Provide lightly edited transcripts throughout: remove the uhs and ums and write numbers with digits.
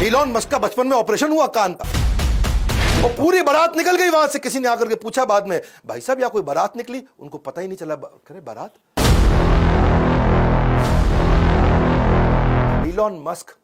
Elon Musk का बचपन में ऑपरेशन हुआ कान का, और पूरी बारात निकल गई वहां से। किसी ने आकर के पूछा बाद में, भाई साहब या कोई बारात निकली? उनको पता ही नहीं चला। करे बारात? इलॉन मस्क,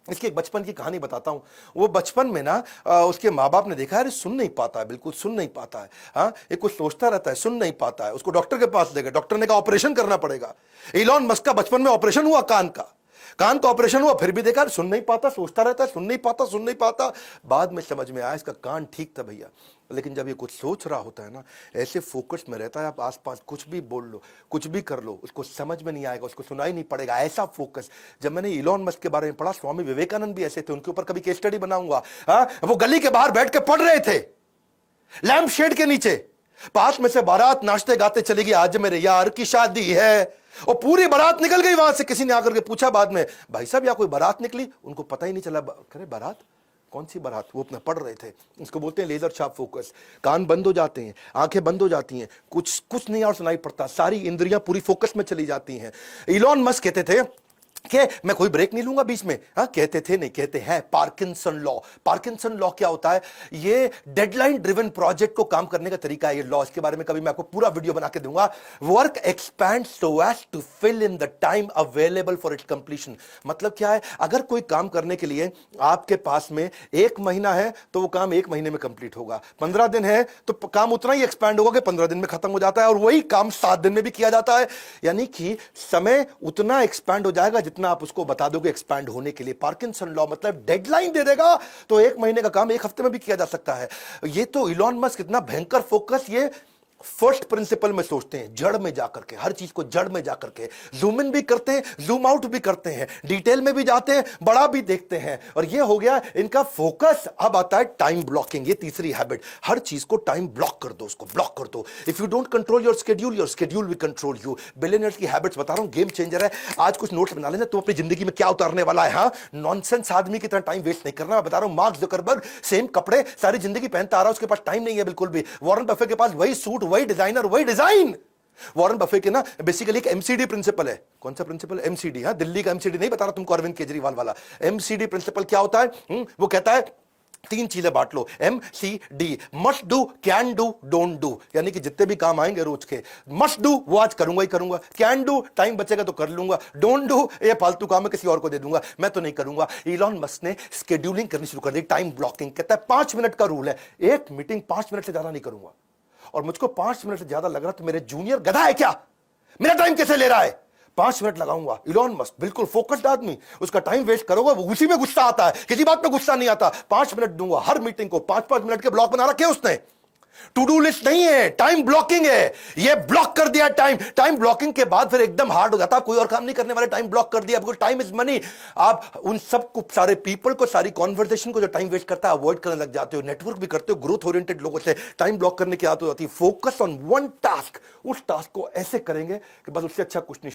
इसकी एक बचपन की कहानी बताता हूं। वो बचपन में ना उसके माँ बाप ने देखा है सुन नहीं पाता है, बिल्कुल सुन नहीं पाता है। हाँ, ये कुछ सोचता रहता है, सुन नहीं पाता है। उसको डॉक्टर के पास ले गए, डॉक्टर ने कहा ऑपरेशन करना पड़ेगा। इलॉन मस्क का बचपन में ऑपरेशन हुआ कान का, कान का ऑपरेशन हुआ, फिर भी देखा सुन नहीं पाता, सोचता रहता है, सुन नहीं पाता, सुन नहीं पाता। बाद में समझ में आया इसका कान ठीक था भैया। लेकिन जब ये कुछ सोच रहा होता है ना, ऐसे फोकस में रहता है, आप आसपास कुछ भी बोल लो, कुछ भी कर लो, उसको समझ में नहीं आएगा, उसको सुनाई नहीं पड़ेगा, ऐसा फोकस। जब मैंने इलॉन मस्क के बारे में पढ़ा, स्वामी विवेकानंद भी ऐसे थे, उनके ऊपर कभी केस स्टडी बनाऊंगा। हाँ, वो गली के बाहर बैठ के पढ़ रहे थे, लैंप शेड के नीचे। पास में से बारात नाचते गाते चली गई, आज मेरे यार की शादी है, और पूरी बारात निकल गई वहां से। किसी ने आकर के पूछा बाद में, भाई साहब या कोई बारात निकली? उनको पता ही नहीं चला। करे बारात? कौन सी बारात? वो अपना पढ़ रहे थे। इसको बोलते हैं लेजर शार्प फोकस। कान बंद हो जाते हैं, आंखें बंद हो जाती हैं, कुछ नहीं और सुनाई पड़ता, सारी इंद्रियां पूरी फोकस में चली जाती हैं। इलॉन मस्क कहते थे कि मैं कोई ब्रेक नहीं लूंगा बीच में। हाँ, कहते थे नहीं, कहते हैं पार्किंसन लॉ। पार्किंसन लॉ क्या होता है? ये डेडलाइन ड्रिवन प्रोजेक्ट को काम करने का तरीका है ये लॉ। इसके बारे में कभी मैं आपको पूरा वीडियो बना के दूंगा। Work expand so as to fill in the time available for its completion. मतलब क्या है? अगर कोई काम करने के लिए आपके पास में 1 महीना है तो वो काम 1 महीने में कंप्लीट होगा। 15 दिन है तो काम उतना ही एक्सपैंड होगा कि 15 दिन में खत्म हो जाता है, और वही काम 7 दिन में भी किया जाता है। यानी कि समय उतना एक्सपैंड हो जाएगा जितना आप उसको बता दोगे एक्सपैंड होने के लिए। पार्किंसन लॉ मतलब डेडलाइन दे देगा तो 1 महीने का काम 1 हफ्ते में भी किया जा सकता है। ये तो इलॉन मस्क इतना भयंकर फोकस, ये फर्स्ट प्रिंसिपल में सोचते हैं, जड़ में जाकर के, हर चीज को जड़ में जाकर के। जूम इन भी करते हैं, जूम आउट भी करते हैं, डिटेल में भी जाते हैं, बड़ा भी देखते हैं, और ये हो गया इनका फोकस। अब आता है टाइम ब्लॉकिंग, ये तीसरी हैबिट। हर चीज को टाइम ब्लॉक कर दो, उसको ब्लॉक कर दो। If you don't control your schedule will control you. Billionaires की हैबिट्स बता रहा हूं, गेम चेंजर है। आज कुछ नोट्स बना लेना, तुम अपनी जिंदगी में क्या उतारने वाला है। हाँ, नॉनसेंस आदमी की तरह टाइम वेस्ट नहीं करना। मैं बता रहा हूं, मार्क ज़करबर्ग सेम कपड़े सारी जिंदगी पहनता आ रहा है, उसके पास टाइम नहीं है बिल्कुल भी। वॉरेन बफेट के पास वही सूट, वही डिजाइनर, वही डिजाइन। वॉरेन बफेट के ना बेसिकली एक एमसीडी प्रिंसिपल है। कौन सा प्रिंसिपल? एमसीडी। हाँ, दिल्ली का एमसीडी नहीं बता रहा तुमको, अरविंद केजरीवाल वाला। एमसीडी प्रिंसिपल क्या होता है? वो कहता है 3 चीजें बांट लो, MCD। Must do, can do, don't do. यानी कि जितने भी काम आएंगे रोज के, मस्ट डू वो आज करूंगा ही करूंगा, कैन डू टाइम बचेगा तो कर लूंगा, डोंट डू ये फालतू काम है किसी और को दे दूंगा, मैं तो नहीं करूंगा। इलॉन मस्क ने स्केड्यूलिंग करनी शुरू कर दी, टाइम ब्लॉकिंग। कहता है 5 मिनट का रूल है, एक मीटिंग 5 मिनट से ज्यादा नहीं करूंगा। और मुझको 5 मिनट से ज्यादा लग रहा तो मेरे जूनियर गधा है क्या, मेरा टाइम कैसे ले रहा है? 5 मिनट लगाऊंगा। इलॉन मस्क बिल्कुल फोकस्ड आदमी, उसका टाइम वेस्ट करोगे वो उसी में गुस्सा आता है, किसी बात पे गुस्सा नहीं आता। 5 मिनट दूंगा हर मीटिंग को, 5-5 मिनट के ब्लॉक बना रखे उसने। टू डू लिस्ट नहीं है, टाइम ब्लॉकिंग है। ये ब्लॉक कर दिया टाइम। टाइम ब्लॉकिंग के बाद फिर एकदम हार्ड हो जाता, कोई और काम नहीं करने वाले, टाइम ब्लॉक कर दिया। Because time is money. आप उन सब को, सारे पीपल को, सारी कॉन्वर्सेशन को जो टाइम वेस्ट करता है अवॉइड करने लग जाते हो। नेटवर्क भी करते हो ग्रोथ ओरिएंटेड लोगों से। टाइम ब्लॉक करने की आदत हो जाती है। फोकस ऑन वन टास्क, उस टास्क को ऐसे करेंगे कि बस उससे अच्छा कुछ नहीं।